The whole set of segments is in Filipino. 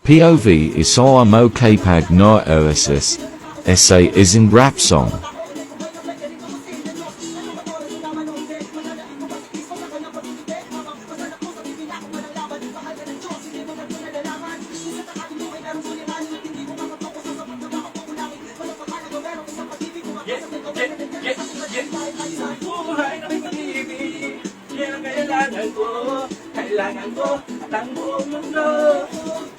POV isaw mo kapag no oasis. Essay isang rap song. Sa buhay na may pag-ibig, yan ang kailangan ko. Kailangan ko at ang buong mundo.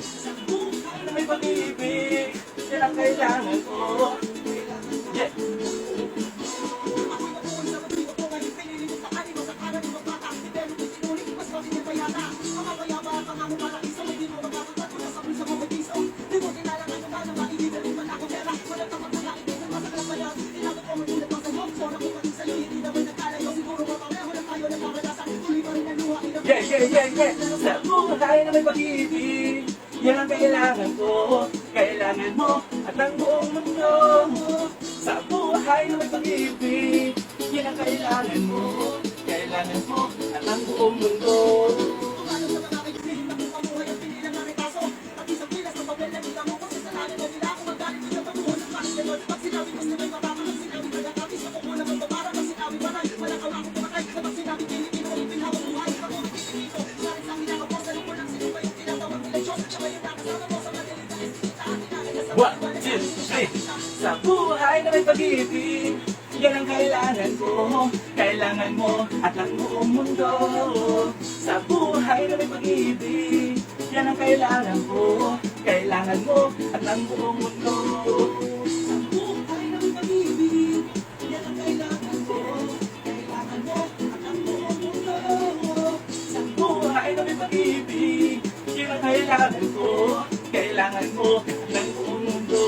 Sa buhay na may pag-ibig, yan ang kailangan ko. Yeah. Yeah. Sa buhay na may pag-ibig, yan ang kailangan ko. Kailangan mo at ang buong mundo. Sa buhay na may pag-ibig, yan ang kailangan mo. Kailangan mo at ang buong mundo. One, two, three. Sa buhay na may pag-ibig, yan ang kailangan ko. Kailangan mo at ang buong mundo. Sa buhay na may pag-ibig, yan ang kailangan ko. Kailangan mo at ang buong mundo. Sa buhay na may pag-ibig, yan ang kailangan ko. Kailangan mo at ang buong mundo. Sa buhay na may pag-ibig, yan ang kailangan ko. Kailangan mo ng buong mundo.